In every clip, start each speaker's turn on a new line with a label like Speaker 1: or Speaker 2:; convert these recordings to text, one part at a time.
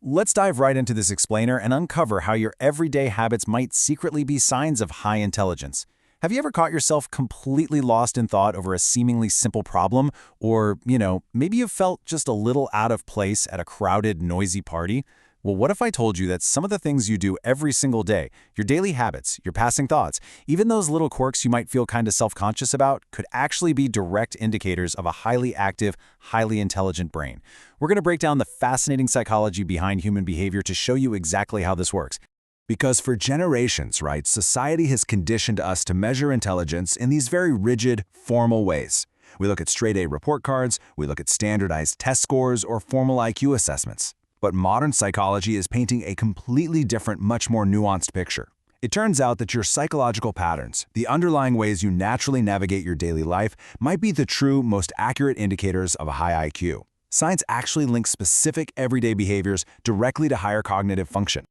Speaker 1: let's dive right into this explainer and uncover how your everyday habits might secretly be signs of high intelligence. Have you ever caught yourself completely lost in thought over a seemingly simple problem? Or, maybe you felt just a little out of place at a crowded, noisy party? Well, what if I told you that some of the things you do every single day, your daily habits, your passing thoughts, even those little quirks you might feel kind of self-conscious about, could actually be direct indicators of a highly active, highly intelligent brain? We're going to break down the fascinating psychology behind human behavior to show you exactly how this works.
Speaker 2: Because for generations, right, society has conditioned us to measure intelligence in these very rigid, formal ways. We look at straight-A report cards, we look at standardized test scores, or formal IQ assessments. But modern psychology is painting a completely different, much more nuanced picture. It turns out that your psychological patterns, the underlying ways you naturally navigate your daily life, might be the true, most accurate indicators of a high IQ. Science actually links specific everyday behaviors directly to higher cognitive function.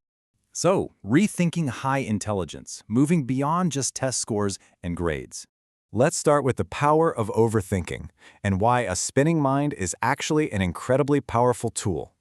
Speaker 1: So, rethinking high intelligence, moving beyond just test scores and grades. Let's start with the power of overthinking and why a spinning mind is actually an incredibly powerful tool.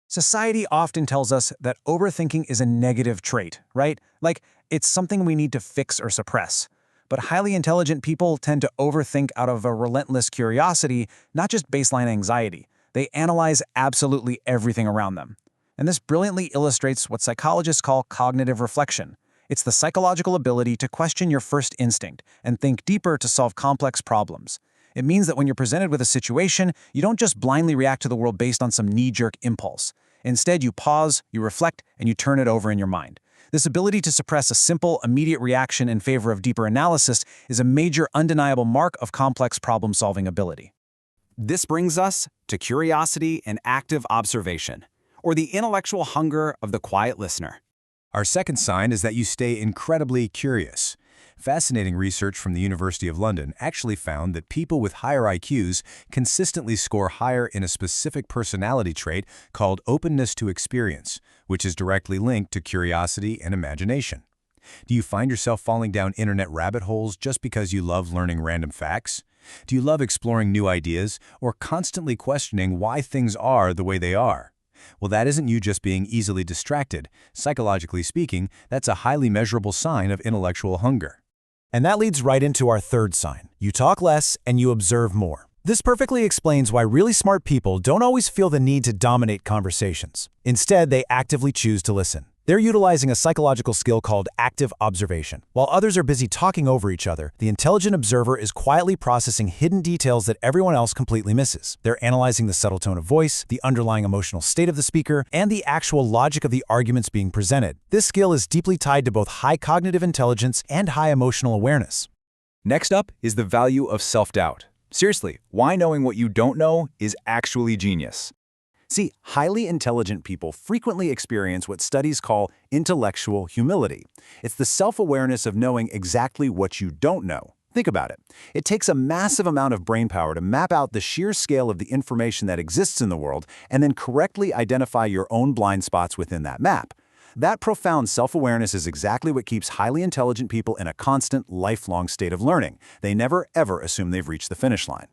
Speaker 3: Society often tells us that overthinking is a negative trait, right? Like, it's something we need to fix or suppress. But highly intelligent people tend to overthink out of a relentless curiosity, not just baseline anxiety. They analyze absolutely everything around them. And this brilliantly illustrates what psychologists call cognitive reflection. It's the psychological ability to question your first instinct and think deeper to solve complex problems. It means that when you're presented with a situation, you don't just blindly react to the world based on some knee-jerk impulse. Instead, you pause, you reflect, and you turn it over in your mind. This ability to suppress a simple, immediate reaction in favor of deeper analysis is a major, undeniable mark of complex problem-solving ability.
Speaker 1: This brings us to curiosity and active observation, or the intellectual hunger of the quiet listener.
Speaker 2: Our second sign is that you stay incredibly curious. Fascinating research from the University of London actually found that people with higher IQs consistently score higher in a specific personality trait called openness to experience, which is directly linked to curiosity and imagination. Do you find yourself falling down internet rabbit holes just because you love learning random facts? Do you love exploring new ideas or constantly questioning why things are the way they are? Well, that isn't you just being easily distracted. Psychologically speaking, that's a highly measurable sign of intellectual hunger.
Speaker 1: And that leads right into our third sign. You talk less and you observe more. This perfectly explains why really smart people don't always feel the need to dominate conversations. Instead, they actively choose to listen. They're utilizing a psychological skill called active observation. While others are busy talking over each other, the intelligent observer is quietly processing hidden details that everyone else completely misses. They're analyzing the subtle tone of voice, the underlying emotional state of the speaker, and the actual logic of the arguments being presented. This skill is deeply tied to both high cognitive intelligence and high emotional awareness.
Speaker 4: Next up is the value of self-doubt. Seriously, why knowing what you don't know is actually genius.
Speaker 1: See, highly intelligent people frequently experience what studies call intellectual humility. It's the self-awareness of knowing exactly what you don't know. Think about it. It takes a massive amount of brain power to map out the sheer scale of the information that exists in the world and then correctly identify your own blind spots within that map. That profound self-awareness is exactly what keeps highly intelligent people in a constant, lifelong state of learning. They never, ever assume they've reached the finish line.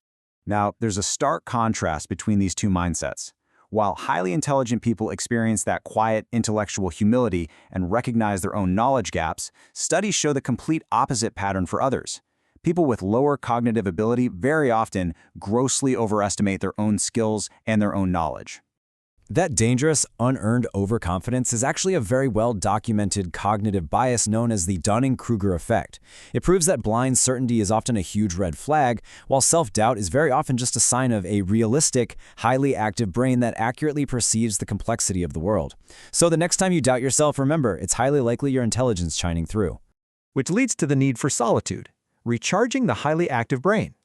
Speaker 1: Now, there's a stark contrast between these two mindsets. While highly intelligent people experience that quiet intellectual humility and recognize their own knowledge gaps, studies show the complete opposite pattern for others. People with lower cognitive ability very often grossly overestimate their own skills and their own knowledge.
Speaker 3: That dangerous, unearned overconfidence is actually a very well-documented cognitive bias known as the Dunning-Kruger effect. It proves that blind certainty is often a huge red flag, while self-doubt is very often just a sign of a realistic, highly active brain that accurately perceives the complexity of the world. So the next time you doubt yourself, remember, it's highly likely your intelligence shining through.
Speaker 5: Which leads to the need for solitude, recharging the highly active brain.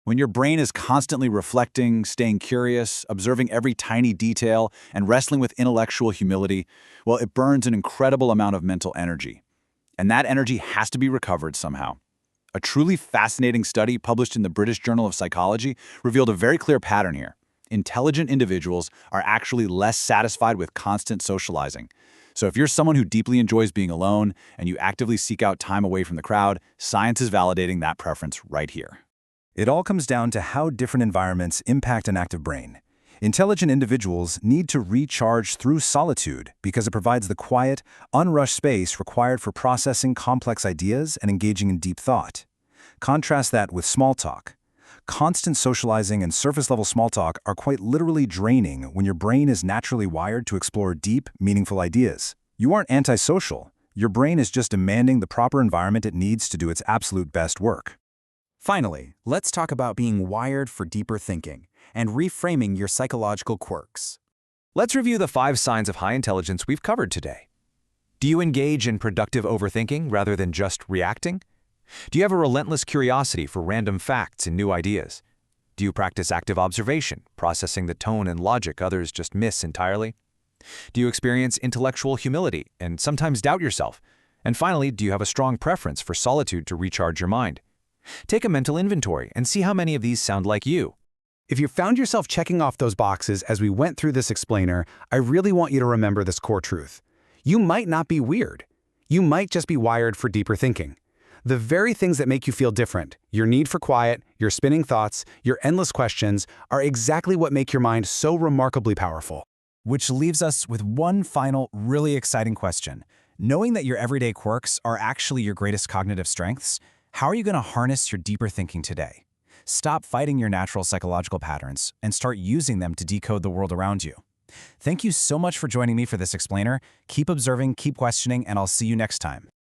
Speaker 4: When your brain is constantly reflecting, staying curious, observing every tiny detail, and wrestling with intellectual humility, well, it burns an incredible amount of mental energy. And that energy has to be recovered somehow. A truly fascinating study published in the British Journal of Psychology revealed a very clear pattern here. Intelligent individuals are actually less satisfied with constant socializing. So if you're someone who deeply enjoys being alone and you actively seek out time away from the crowd, science is validating that preference right here.
Speaker 2: It all comes down to how different environments impact an active brain.
Speaker 1: Intelligent individuals need to recharge through solitude because it provides the quiet, unrushed space required for processing complex ideas and engaging in deep thought. Contrast that with small talk. Constant socializing and surface-level small talk are quite literally draining when your brain is naturally wired to explore deep, meaningful ideas. You aren't antisocial. Your brain is just demanding the proper environment it needs to do its absolute best work.
Speaker 3: Finally, let's talk about being wired for deeper thinking and reframing your psychological quirks.
Speaker 2: Let's review the 5 signs of high intelligence we've covered today. Do you engage in productive overthinking rather than just reacting? Do you have a relentless curiosity for random facts and new ideas? Do you practice active observation, processing the tone and logic others just miss entirely? Do you experience intellectual humility and sometimes doubt yourself? And finally, do you have a strong preference for solitude to recharge your mind? Take a mental inventory and see how many of these sound like you.
Speaker 6: If you found yourself checking off those boxes as we went through this explainer, I really want you to remember this core truth. You might not be weird. You might just be wired for deeper thinking. The very things that make you feel different, your need for quiet, your spinning thoughts, your endless questions, are exactly what make your mind so remarkably powerful.
Speaker 3: Which leaves us with one final, really exciting question. Knowing that your everyday quirks are actually your greatest cognitive strengths, how are you going to harness your deeper thinking today? Stop fighting your natural psychological patterns and start using them to decode the world around you. Thank you so much for joining me for this explainer. Keep observing, keep questioning, and I'll see you next time.